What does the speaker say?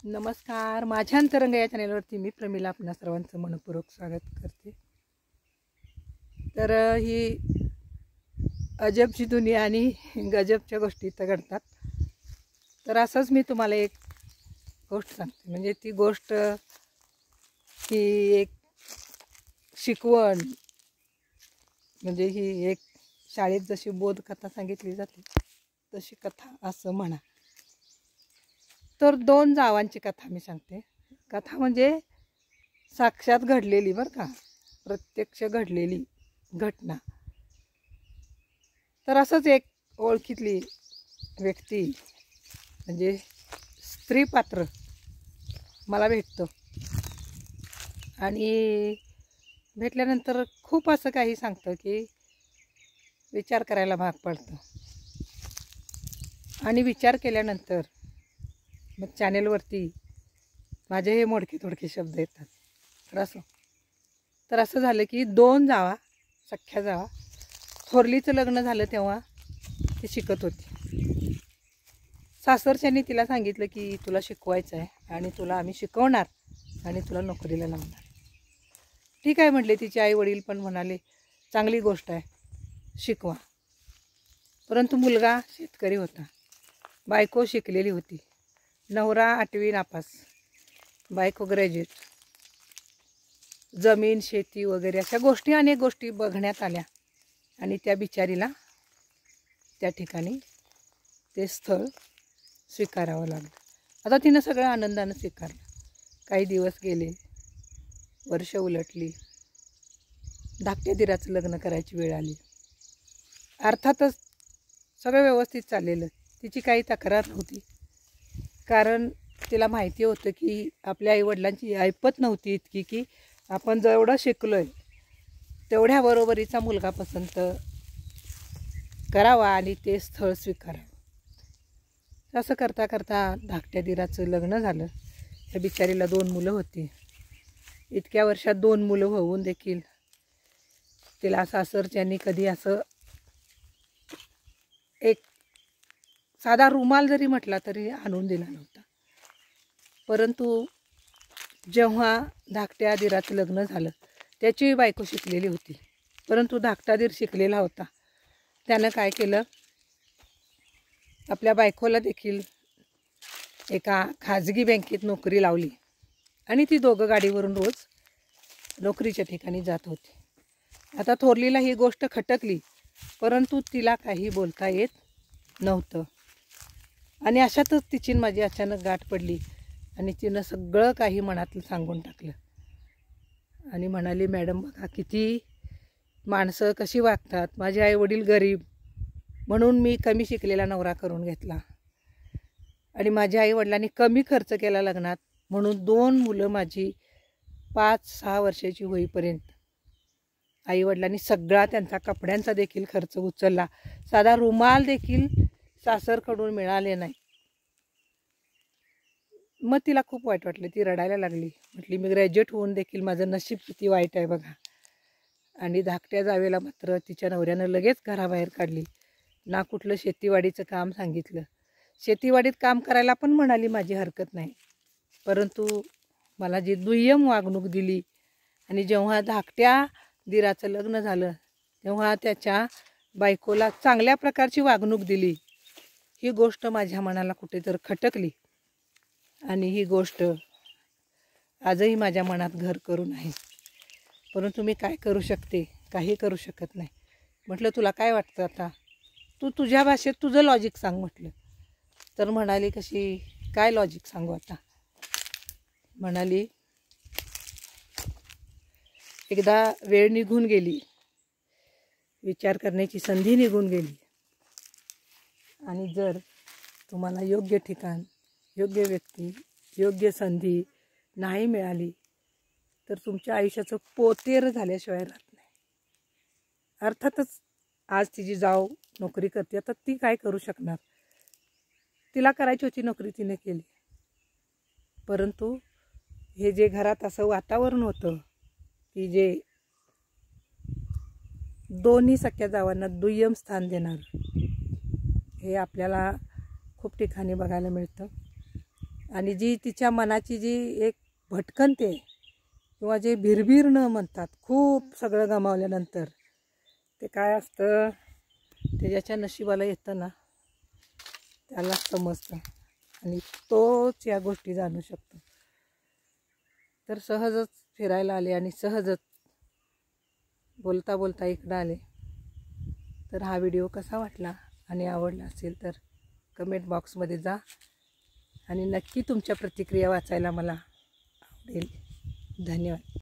नमस्कार, माझ्या अंतरंग या चॅनेलवरती मी प्रमिला आपणा सर्वांचं मनपूर्वक स्वागत करते। तर ही अजबची दुनिया आणि गजबच्या गोष्टी इथं घडतात। तर असंच मी तुम्हाला एक गोष्ट सांगते, म्हणजे ती गोष्ट ही एक शिकवण, म्हणजे ही एक शाळेत जशी बोधकथा सांगितली जाते तशी कथा असं म्हणा। तर दोन जावांची कथा मी सांगते। कथा म्हणजे साक्षात घडलेली बरं का, प्रत्यक्ष घडलेली घटना। तर असंच एक ओळखीतली व्यक्ती म्हणजे स्त्री पात्र मला भेटतो आणि भेटल्यानंतर खूप असं काही सांगतं की विचार करायला भाग पडतं। आणि विचार केल्यानंतर मग चॅनेलवरती माझे हे मोडके तोडके शब्द येतात। तर असं झालं की दोन जावा, सख्या जावा, थोरलीचं लग्न झालं तेव्हा ती शिकत होती। सासरच्यांनी तिला सांगितलं की तुला शिकवायचं आहे आणि तुला आम्ही शिकवणार आणि तुला नोकरीला लावणार। ठीक आहे म्हटले। तिचे आई वडील पण म्हणाले चांगली गोष्ट आहे, शिकवा। परंतु मुलगा शेतकरी होता, बायको शिकलेली होती, नवरा 8वी नापास, बायको ग्रॅज्युएट। जमीन शेती वगैरे अशा गोष्टी, अनेक गोष्टी बघण्यात आल्या आणि त्या बिचारीला त्या ठिकाणी ते स्थळ स्वीकारावं लागलं। आता तिनं सगळं आनंदानं स्वीकारलं। काही दिवस गेले, वर्ष उलटली, धाकट्या दिराचं लग्न करायची वेळ आली। अर्थातच सगळं व्यवस्थित चाललेलं, तिची काही तक्रार नव्हती, कारण तिला माहिती होतं की आपल्या आईवडिलांची ऐपत नव्हती इतकी की आपण जेवढं शिकलो आहे तेवढ्या बरोबरीचा मुलगा पसंत करावा आणि ते स्थळ स्वीकारावं। असं करता करता धाकट्या दिराचं लग्न झालं। त्या बिचारीला 2 मुलं होती। इतक्या वर्षात 2 मुलं होऊन देखील तिला सासरच्यांनी कधी असं एक साधा रुमाल जरी म्हटला तरी आणून दिला नव्हता। परंतु जेव्हा धाकट्या दिराचं लग्न झालं, त्याची बायको शिकलेली होती, परंतु धाकटा दीर शिकलेला होता। त्यानं काय केलं, आपल्या बायकोला देखील एका खाजगी बँकेत नोकरी लावली आणि ती दोघं गाडीवरून रोज नोकरीच्या ठिकाणी जात होती। आता थोरलीला ही गोष्ट खटकली, परंतु तिला काही बोलता येत नव्हतं। आणि अशातच तिची माझी अचानक गाठ पडली आणि तिनं सगळं काही मनातलं सांगून टाकलं आणि म्हणाली, मॅडम बघा किती माणसं कशी वागतात, माझे आईवडील गरीब म्हणून मी कमी शिकलेला नवरा करून घेतला आणि माझ्या आईवडिलांनी कमी खर्च केला लग्नात, म्हणून 2 मुलं माझी 5-6 वर्षाची होईपर्यंत आईवडिलांनी सगळा त्यांचा कपड्यांचा देखील खर्च उचलला, साधा रुमाल देखील सासरकडून मिळाले नाही। मग तिला खूप वाईट वाटलं, ती रडायला लागली। म्हटली मी ग्रॅज्युएट होऊन देखील माझं नशीब किती वाईट आहे बघा। आणि धाकट्या जावेला मात्र तिच्या नवऱ्यानं लगेच घराबाहेर काढली, ना कुठलं शेतीवाडीचं काम सांगितलं। शेतीवाडीत काम करायला पण म्हणाली माझी हरकत नाही, परंतु मला जी दुय्यम वागणूक दिली आणि जेव्हा धाकट्या दिराचं लग्न झालं तेव्हा त्याच्या बायकोला चांगल्या प्रकारची वागणूक दिली, ही गोष्ट माझ्या मनाला कुठेतरी खटकली आणि ही गोष्ट आजही माझ्या मनात घर करून आहे। परंतु मी काय करू शकते, काही करू शकत नाही। म्हटलं तुला काय वाटतं आता, तू तुझ्या भाषेत तुझं लॉजिक सांग म्हटलं। तर म्हणाली कशी, काय लॉजिक सांगू आता। म्हणाली एकदा वेळ निघून गेली, विचार करण्याची संधी निघून गेली आणि जर तुम्हाला योग्य ठिकाण, योग्य व्यक्ती, योग्य संधी नाही मिळाली तर तुमच्या आयुष्याचं पोतेर झाल्याशिवाय राहत नाही। अर्थातच आज तिची जाव नोकरी करते, आता ती काय करू शकणार, तिला करायची होती नोकरी, तिने केली। परंतु हे जे घरात असं वातावरण होतं की जे दोन्ही सख्या जावांना दुय्यम स्थान देणार, हे आपल्याला खूप ठिकाणी बघायला मिळतं। आणि जी तिच्या मनाची जी एक भटकंती किंवा जे भिरभिर न म्हणतात खूप सगळं गमावल्यानंतर ते काय असतं ते ज्याच्या नशिबाला येतं ना त्याला समजतं आणि तोच या गोष्टी जाणू शकतो. तर सहजच फिरायला आले आणि सहजच बोलता बोलता इकडं आले. तर हा व्हिडिओ कसा वाटला आणि आवडला असेल तर कमेंट बॉक्समध्ये जा आणि नक्की तुमच्या प्रतिक्रिया वाचायला मला आवडेल. धन्यवाद.